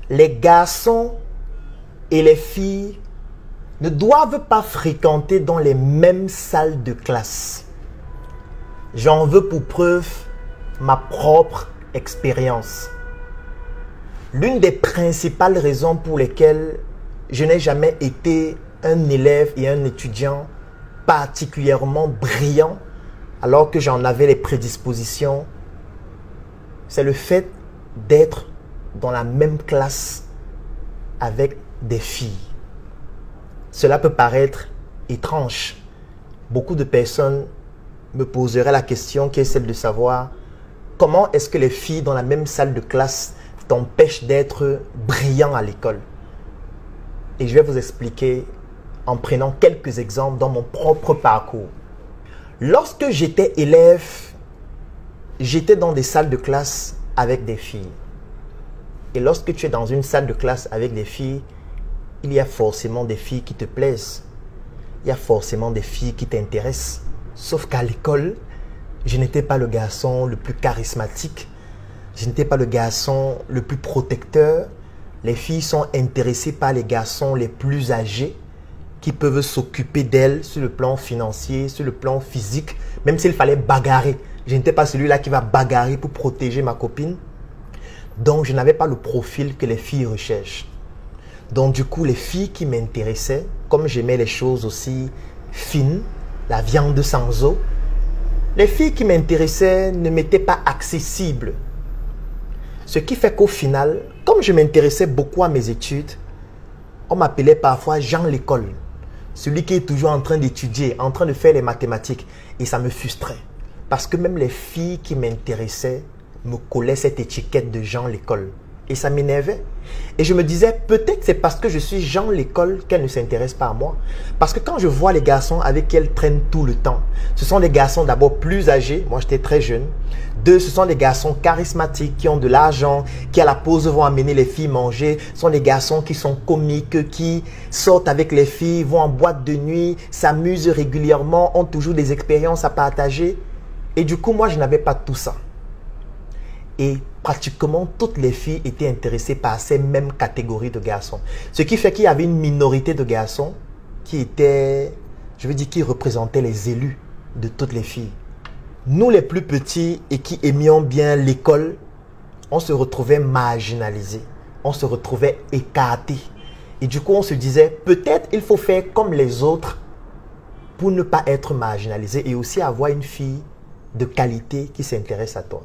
les garçons et les filles ne doivent pas fréquenter dans les mêmes salles de classe. J'en veux pour preuve ma propre expérience. L'une des principales raisons pour lesquelles je n'ai jamais été un élève et un étudiant particulièrement brillant alors que j'en avais les prédispositions, c'est le fait d'être dans la même classe avec des filles. Cela peut paraître étrange. Beaucoup de personnes me poseraient la question qui est celle de savoir comment est-ce que les filles dans la même salle de classe t'empêchent d'être brillant à l'école. Et je vais vous expliquer en prenant quelques exemples dans mon propre parcours. Lorsque j'étais élève, j'étais dans des salles de classe avec des filles. Et lorsque tu es dans une salle de classe avec des filles, il y a forcément des filles qui te plaisent. Il y a forcément des filles qui t'intéressent. Sauf qu'à l'école, je n'étais pas le garçon le plus charismatique. Je n'étais pas le garçon le plus protecteur. Les filles sont intéressées par les garçons les plus âgés qui peuvent s'occuper d'elles sur le plan financier, sur le plan physique, même s'il fallait bagarrer. Je n'étais pas celui-là qui va bagarrer pour protéger ma copine. Donc, je n'avais pas le profil que les filles recherchent. Donc, du coup, les filles qui m'intéressaient, comme j'aimais les choses aussi fines, la viande sans os, les filles qui m'intéressaient ne m'étaient pas accessibles. Ce qui fait qu'au final, comme je m'intéressais beaucoup à mes études, on m'appelait parfois Jean l'école. Celui qui est toujours en train d'étudier, en train de faire les mathématiques. Et ça me frustrait. Parce que même les filles qui m'intéressaient me collaient cette étiquette de Jean l'école. Et ça m'énervait. Et je me disais, peut-être c'est parce que je suis Jean l'école qu'elle ne s'intéresse pas à moi. Parce que quand je vois les garçons avec qui elle traîne tout le temps, ce sont des garçons d'abord plus âgés. Moi, j'étais très jeune. Deux, ce sont des garçons charismatiques qui ont de l'argent, qui à la pause vont amener les filles manger. Ce sont des garçons qui sont comiques, qui sortent avec les filles, vont en boîte de nuit, s'amusent régulièrement, ont toujours des expériences à partager. Et du coup, moi, je n'avais pas tout ça. Et pratiquement toutes les filles étaient intéressées par ces mêmes catégories de garçons. Ce qui fait qu'il y avait une minorité de garçons qui étaient, je veux dire, qui représentaient les élus de toutes les filles. Nous, les plus petits et qui aimions bien l'école, on se retrouvait marginalisés. On se retrouvait écartés. Et du coup, on se disait, peut-être il faut faire comme les autres pour ne pas être marginalisé et aussi avoir une fille de qualité qui s'intéresse à toi.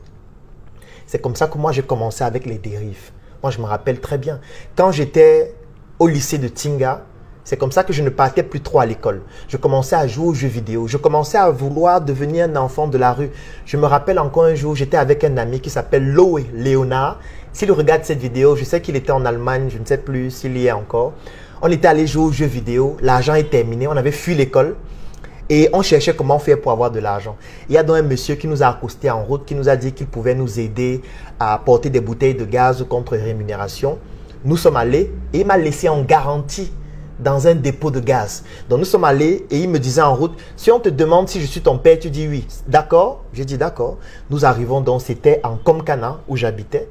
C'est comme ça que moi, j'ai commencé avec les dérives. Moi, je me rappelle très bien. Quand j'étais au lycée de Tinga, c'est comme ça que je ne partais plus trop à l'école. Je commençais à jouer aux jeux vidéo. Je commençais à vouloir devenir un enfant de la rue. Je me rappelle encore un jour, j'étais avec un ami qui s'appelle Loé Léonard. S'il regarde cette vidéo, je sais qu'il était en Allemagne, je ne sais plus s'il y est encore. On était allé jouer aux jeux vidéo. L'argent est terminé. On avait fui l'école. Et on cherchait comment faire pour avoir de l'argent. Il y a donc un monsieur qui nous a accosté en route, qui nous a dit qu'il pouvait nous aider à porter des bouteilles de gaz contre rémunération. Nous sommes allés et il m'a laissé en garantie dans un dépôt de gaz. Donc nous sommes allés et il me disait en route, si on te demande si je suis ton père, tu dis oui. D'accord? J'ai dit d'accord. Nous arrivons donc, c'était en Komkana où j'habitais.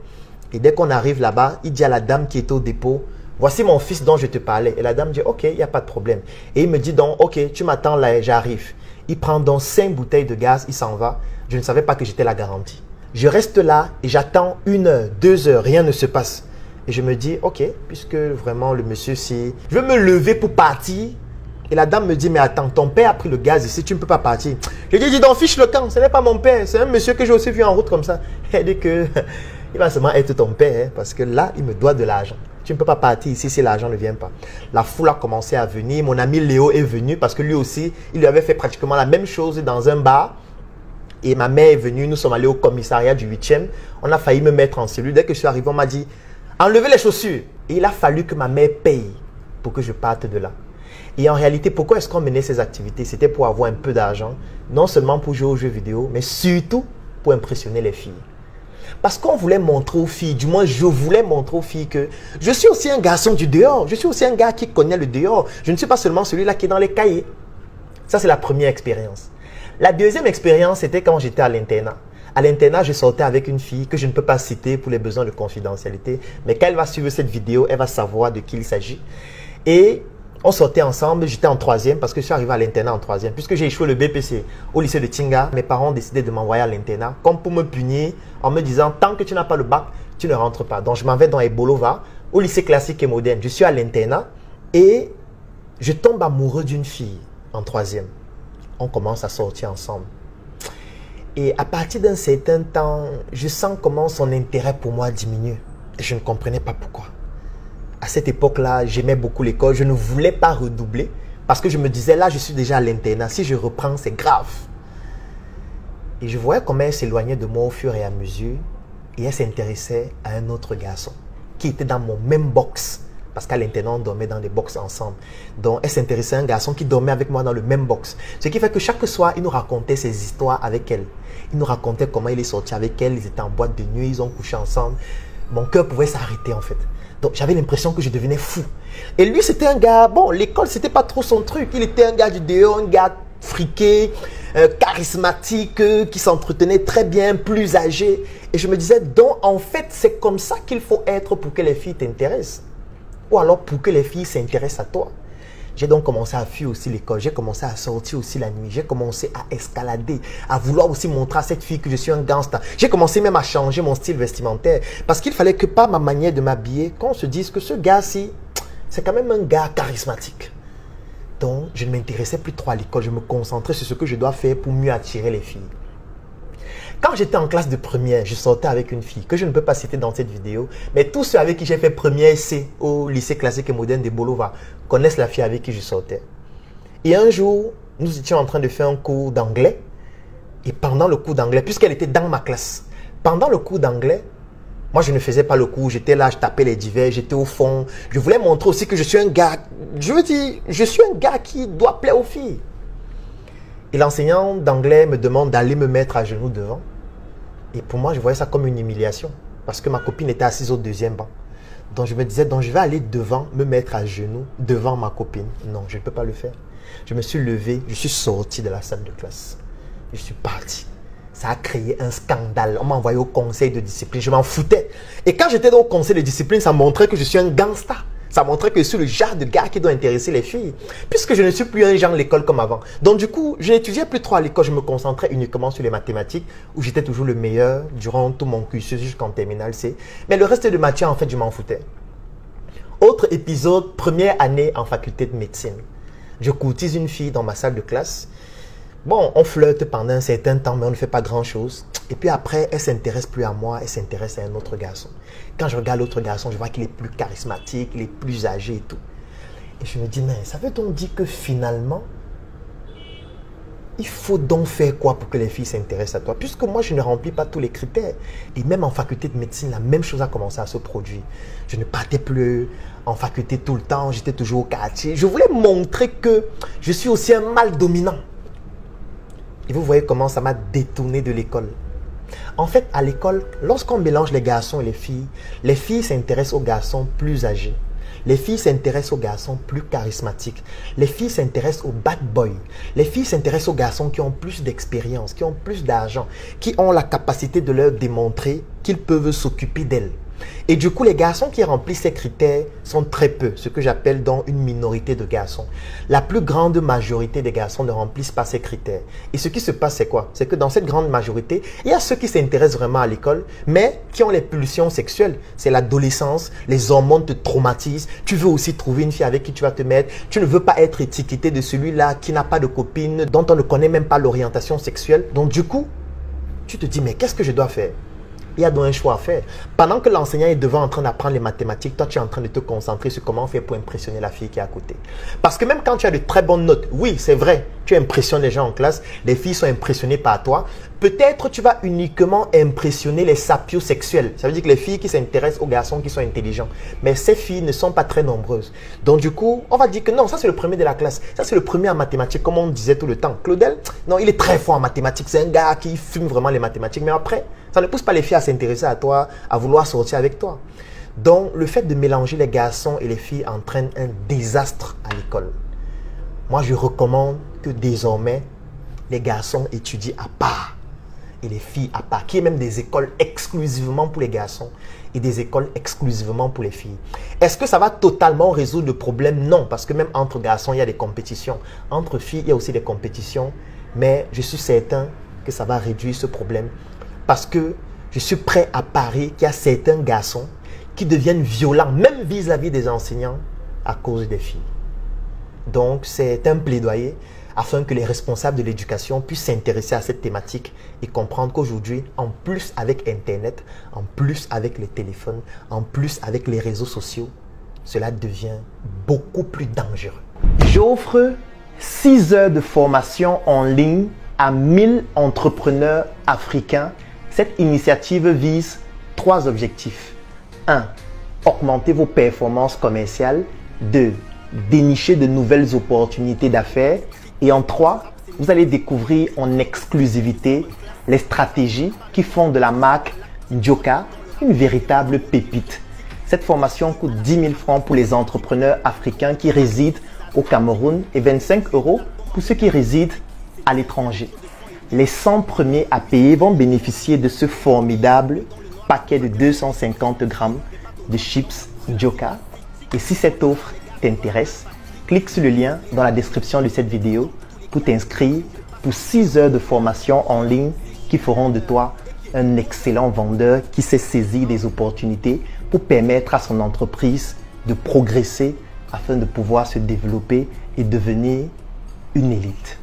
Et dès qu'on arrive là-bas, il dit à la dame qui était au dépôt, voici mon fils dont je te parlais. Et la dame dit, ok, il n'y a pas de problème. Et il me dit donc, ok, tu m'attends là, j'arrive. Il prend donc 5 bouteilles de gaz, il s'en va. Je ne savais pas que j'étais la garantie. Je reste là et j'attends 1 heure, 2 heures, rien ne se passe. Et je me dis, ok, puisque vraiment le monsieur, si je veux me lever pour partir. Et la dame me dit, mais attends, ton père a pris le gaz ici, tu ne peux pas partir. Je dis donc, fiche le camp, ce n'est pas mon père, c'est un monsieur que j'ai aussi vu en route comme ça. Elle dit que il va seulement être ton père, hein, parce que là, il me doit de l'argent. Tu ne peux pas partir ici si l'argent ne vient pas. La foule a commencé à venir. Mon ami Léo est venu parce que lui aussi, il lui avait fait pratiquement la même chose dans un bar. Et ma mère est venue. Nous sommes allés au commissariat du 8e. On a failli me mettre en cellule. Dès que je suis arrivé, on m'a dit, enlevez les chaussures. Et il a fallu que ma mère paye pour que je parte de là. Et en réalité, pourquoi est-ce qu'on menait ces activités? C'était pour avoir un peu d'argent. Non seulement pour jouer aux jeux vidéo, mais surtout pour impressionner les filles. Parce qu'on voulait montrer aux filles, du moins je voulais montrer aux filles que je suis aussi un garçon du dehors. Je suis aussi un gars qui connaît le dehors. Je ne suis pas seulement celui-là qui est dans les cahiers. Ça, c'est la première expérience. La deuxième expérience, c'était quand j'étais à l'internat. À l'internat, je sortais avec une fille que je ne peux pas citer pour les besoins de confidentialité. Mais quand elle va suivre cette vidéo, elle va savoir de qui il s'agit. Et on sortait ensemble, j'étais en 3e parce que je suis arrivé à l'internat en 3e. Puisque j'ai échoué le BPC au lycée de Tinga, mes parents ont décidé de m'envoyer à l'internat comme pour me punir en me disant tant que tu n'as pas le bac, tu ne rentres pas. Donc je m'en vais dans Ebolova, au lycée classique et moderne. Je suis à l'internat et je tombe amoureux d'une fille en 3e. On commence à sortir ensemble. Et à partir d'un certain temps, je sens comment son intérêt pour moi diminue. Et je ne comprenais pas pourquoi. À cette époque-là, j'aimais beaucoup l'école. Je ne voulais pas redoubler parce que je me disais, là, je suis déjà à l'internat. Si je reprends, c'est grave. Et je voyais comment elle s'éloignait de moi au fur et à mesure. Et elle s'intéressait à un autre garçon qui était dans mon même box. Parce qu'à l'internat, on dormait dans des box ensemble. Donc, elle s'intéressait à un garçon qui dormait avec moi dans le même box. Ce qui fait que chaque soir, il nous racontait ses histoires avec elle. Il nous racontait comment il est sorti avec elle. Ils étaient en boîte de nuit, ils ont couché ensemble. Mon cœur pouvait s'arrêter en fait. Donc, j'avais l'impression que je devenais fou. Et lui, c'était un gars, bon, l'école, c'était pas trop son truc. Il était un gars du dehors, un gars friqué, charismatique, qui s'entretenait très bien, plus âgé. Et je me disais, donc, en fait, c'est comme ça qu'il faut être pour que les filles t'intéressent. Ou alors pour que les filles s'intéressent à toi. J'ai donc commencé à fuir aussi l'école. J'ai commencé à sortir aussi la nuit. J'ai commencé à escalader, à vouloir aussi montrer à cette fille que je suis un gangster. J'ai commencé même à changer mon style vestimentaire. Parce qu'il fallait que par ma manière de m'habiller, qu'on se dise que ce gars-ci, c'est quand même un gars charismatique. Donc, je ne m'intéressais plus trop à l'école. Je me concentrais sur ce que je dois faire pour mieux attirer les filles. Quand j'étais en classe de première, je sortais avec une fille que je ne peux pas citer dans cette vidéo, mais tous ceux avec qui j'ai fait première C au lycée classique et moderne de Bolova connaissent la fille avec qui je sortais. Et un jour, nous étions en train de faire un cours d'anglais. Et pendant le cours d'anglais, puisqu'elle était dans ma classe, pendant le cours d'anglais, moi je ne faisais pas le cours, j'étais là, je tapais les divers, j'étais au fond. Je voulais montrer aussi que je suis un gars, je veux dire, je suis un gars qui doit plaire aux filles. Et l'enseignant d'anglais me demande d'aller me mettre à genoux devant. Et pour moi, je voyais ça comme une humiliation. Parce que ma copine était assise au deuxième banc. Donc je me disais, donc je vais aller devant, me mettre à genoux devant ma copine. Non, je ne peux pas le faire. Je me suis levé, je suis sorti de la salle de classe. Je suis parti. Ça a créé un scandale. On m'a envoyé au conseil de discipline. Je m'en foutais. Et quand j'étais au conseil de discipline, ça montrait que je suis un gangster. Ça montrait que je suis le genre de gars qui doit intéresser les filles. Puisque je ne suis plus un genre de l'école comme avant. Donc du coup, je n'étudiais plus trop à l'école. Je me concentrais uniquement sur les mathématiques. Où j'étais toujours le meilleur durant tout mon cursus jusqu'en terminale C. Mais le reste de matière, en fait, je m'en foutais. Autre épisode, première année en faculté de médecine. Je courtise une fille dans ma salle de classe. Bon, on flirte pendant un certain temps, mais on ne fait pas grand-chose. Et puis après, elle ne s'intéresse plus à moi, elle s'intéresse à un autre garçon. Quand je regarde l'autre garçon, je vois qu'il est plus charismatique, il est plus âgé et tout. Et je me dis, mais ça veut donc dire que finalement, il faut donc faire quoi pour que les filles s'intéressent à toi? Puisque moi, je ne remplis pas tous les critères. Et même en faculté de médecine, la même chose a commencé à se produire. Je ne partais plus en faculté tout le temps, j'étais toujours au quartier. Je voulais montrer que je suis aussi un mâle dominant. Et vous voyez comment ça m'a détourné de l'école. En fait, à l'école, lorsqu'on mélange les garçons et les filles s'intéressent aux garçons plus âgés. Les filles s'intéressent aux garçons plus charismatiques. Les filles s'intéressent aux bad boys. Les filles s'intéressent aux garçons qui ont plus d'expérience, qui ont plus d'argent, qui ont la capacité de leur démontrer qu'ils peuvent s'occuper d'elles. Et du coup, les garçons qui remplissent ces critères sont très peu, ce que j'appelle donc une minorité de garçons. La plus grande majorité des garçons ne remplissent pas ces critères. Et ce qui se passe, c'est quoi? C'est que dans cette grande majorité, il y a ceux qui s'intéressent vraiment à l'école, mais qui ont les pulsions sexuelles. C'est l'adolescence, les hormones te traumatisent. Tu veux aussi trouver une fille avec qui tu vas te mettre. Tu ne veux pas être étiqueté de celui-là qui n'a pas de copine, dont on ne connaît même pas l'orientation sexuelle. Donc du coup, tu te dis, mais qu'est-ce que je dois faire? Il y a donc un choix à faire. Pendant que l'enseignant est devant en train d'apprendre les mathématiques, toi tu es en train de te concentrer sur comment faire pour impressionner la fille qui est à côté. Parce que même quand tu as de très bonnes notes, oui c'est vrai, tu impressionnes les gens en classe, les filles sont impressionnées par toi. Peut-être tu vas uniquement impressionner les sapiosexuels. Ça veut dire que les filles qui s'intéressent aux garçons qui sont intelligents. Mais ces filles ne sont pas très nombreuses. Donc du coup, on va dire que non, ça c'est le premier de la classe. Ça c'est le premier en mathématiques, comme on disait tout le temps. Claudel, non, il est très fort en mathématiques. C'est un gars qui fume vraiment les mathématiques. Mais après, ça ne pousse pas les filles à s'intéresser à toi, à vouloir sortir avec toi. Donc, le fait de mélanger les garçons et les filles entraîne un désastre à l'école. Moi, je recommande que désormais, les garçons étudient à part. et les filles à part, qui est même des écoles exclusivement pour les garçons et des écoles exclusivement pour les filles. Est-ce que ça va totalement résoudre le problème? Non, parce que même entre garçons, il y a des compétitions. Entre filles, il y a aussi des compétitions. Mais je suis certain que ça va réduire ce problème. Parce que je suis prêt à parier qu'il y a certains garçons qui deviennent violents, même vis-à-vis des enseignants, à cause des filles. Donc, c'est un plaidoyer afin que les responsables de l'éducation puissent s'intéresser à cette thématique et comprendre qu'aujourd'hui, en plus avec Internet, en plus avec les téléphones, en plus avec les réseaux sociaux, cela devient beaucoup plus dangereux. J'offre 6 heures de formation en ligne à 1000 entrepreneurs africains. Cette initiative vise 3 objectifs. 1. Augmenter vos performances commerciales. 2. Dénicher de nouvelles opportunités d'affaires. Et en 3, vous allez découvrir en exclusivité les stratégies qui font de la marque Ndjoka une véritable pépite. Cette formation coûte 10 000 francs pour les entrepreneurs africains qui résident au Cameroun et 25 € pour ceux qui résident à l'étranger. Les 100 premiers à payer vont bénéficier de ce formidable paquet de 250 grammes de chips Ndjoka. Et si cette offre t'intéresse, clique sur le lien dans la description de cette vidéo pour t'inscrire pour 6 heures de formation en ligne qui feront de toi un excellent vendeur qui sait saisir des opportunités pour permettre à son entreprise de progresser afin de pouvoir se développer et devenir une élite.